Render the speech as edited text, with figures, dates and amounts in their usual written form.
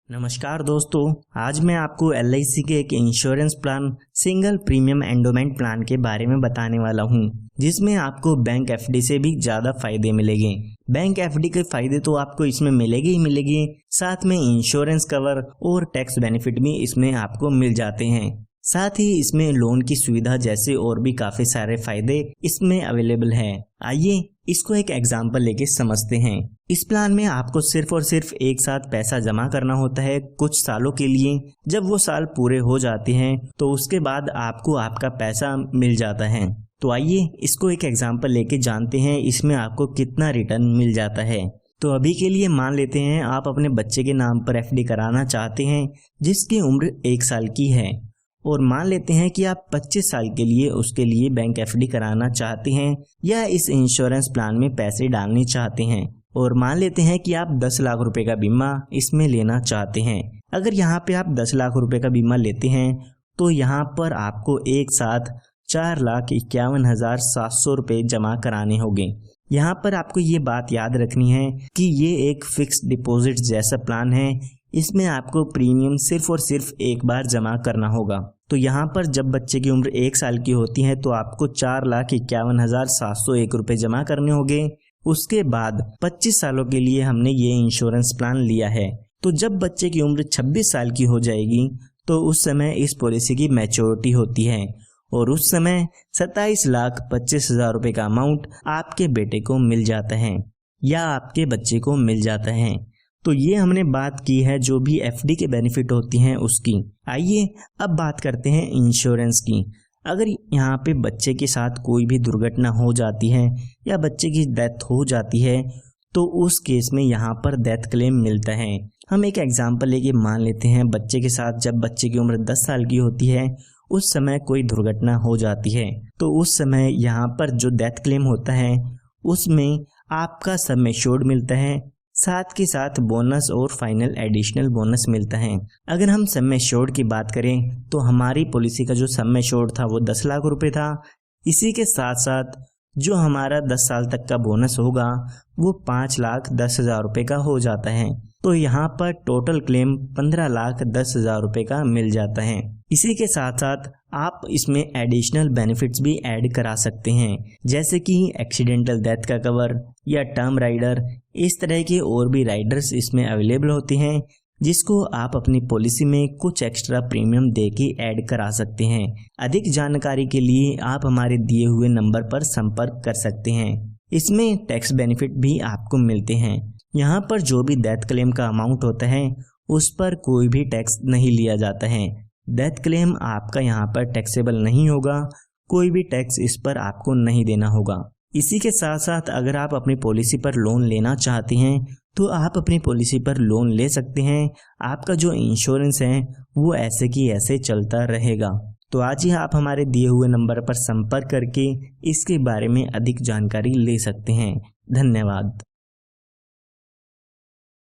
नमस्कार दोस्तों, आज मैं आपको LIC के एक insurance plan single premium endowment plan के बारे में बताने वाला हूं, जिसमें आपको बैंक FD से भी ज़्यादा फायदे मिलेंगे। बैंक FD के फायदे तो आपको इसमें मिलेंगे ही मिलेंगे, साथ में इंश्योरेंस कवर और टैक्स बेनिफिट भी इसमें आपको मिल जाते हैं। साथ ही इसमें लोन की सुविधा जैसे और भी काफ़ी सारे फायदे इसमें अवेलेबल हैं। आइए इसको एक एग्जाम्पल लेके समझते हैं। इस प्लान में आपको सिर्फ और सिर्फ एक साथ पैसा जमा करना होता है कुछ सालों के लिए। जब वो साल पूरे हो जाते हैं तो उसके बाद आपको आपका पैसा मिल जाता है। तो आइए इसको एक एग्जाम्पल लेके जानते हैं इसमें आपको कितना रिटर्न मिल जाता है। तो अभी के लिए मान लेते हैं आप अपने बच्चे के नाम पर FD कराना चाहते हैं जिसकी उम्र 1 साल की है, और मान लेते हैं कि आप 25 साल के लिए उसके लिए बैंक FD कराना चाहते हैं या इस इंश्योरेंस प्लान में पैसे डालने चाहते हैं, और मान लेते हैं कि आप 10 लाख रुपए का बीमा इसमें लेना चाहते हैं। अगर यहाँ पे आप 10 लाख रुपए का बीमा लेते हैं तो यहाँ पर आपको एक साथ 4,51,700 रुपये जमा कराने होंगे। यहाँ पर आपको ये बात याद रखनी है कि ये एक फिक्स डिपॉजिट जैसा प्लान है, इसमें आपको प्रीमियम सिर्फ और सिर्फ एक बार जमा करना होगा। तो यहाँ पर जब बच्चे की उम्र 1 साल की होती है तो आपको 4,51,701 रुपये जमा करने होंगे। उसके बाद 25 सालों के लिए हमने ये इंश्योरेंस प्लान लिया है, तो जब बच्चे की उम्र 26 साल की हो जाएगी तो उस समय इस पॉलिसी की मैच्योरिटी होती है, और उस समय 27,25,000 रुपये का अमाउंट आपके बेटे को मिल जाता है या आपके बच्चे को मिल जाता है। तो ये हमने बात की है जो भी FD के बेनिफिट होती हैं उसकी। आइए अब बात करते हैं इंश्योरेंस की। अगर यहाँ पे बच्चे के साथ कोई भी दुर्घटना हो जाती है या बच्चे की डेथ हो जाती है तो उस केस में यहाँ पर डेथ क्लेम मिलता है। हम एक एग्जांपल लेके मान लेते हैं बच्चे के साथ जब बच्चे की उम्र 10 साल की होती है उस समय कोई दुर्घटना हो जाती है, तो उस समय यहाँ पर जो डेथ क्लेम होता है उसमें आपका सम एश्योर्ड मिलता है, साथ के साथ बोनस और फाइनल एडिशनल बोनस मिलता है। अगर हम सम एश्योर्ड की बात करें तो हमारी पॉलिसी का जो सम एश्योर्ड था वो 10 लाख रुपए था। इसी के साथ साथ जो हमारा 10 साल तक का बोनस होगा वो 5,10,000 रुपये का हो जाता है। तो यहाँ पर टोटल क्लेम 15,10,000 रुपये का मिल जाता है। इसी के साथ साथ आप इसमें एडिशनल बेनिफिट्स भी ऐड करा सकते हैं, जैसे कि एक्सीडेंटल डेथ का कवर या टर्म राइडर। इस तरह के और भी राइडर्स इसमें अवेलेबल होते हैं जिसको आप अपनी पॉलिसी में कुछ एक्स्ट्रा प्रीमियम दे के ऐड करा सकते हैं। अधिक जानकारी के लिए आप हमारे दिए हुए नंबर पर संपर्क कर सकते हैं। इसमें टैक्स बेनिफिट भी आपको मिलते हैं। यहाँ पर जो भी डेथ क्लेम का अमाउंट होता है उस पर कोई भी टैक्स नहीं लिया जाता है। डेथ क्लेम आपका यहाँ पर टैक्सेबल नहीं होगा, कोई भी टैक्स इस पर आपको नहीं देना होगा। इसी के साथ साथ अगर आप अपनी पॉलिसी पर लोन लेना चाहते हैं तो आप अपनी पॉलिसी पर लोन ले सकते हैं। आपका जो इंश्योरेंस है वो ऐसे की ऐसे चलता रहेगा। तो आज ही आप हमारे दिए हुए नंबर पर संपर्क करके इसके बारे में अधिक जानकारी ले सकते हैं। धन्यवाद।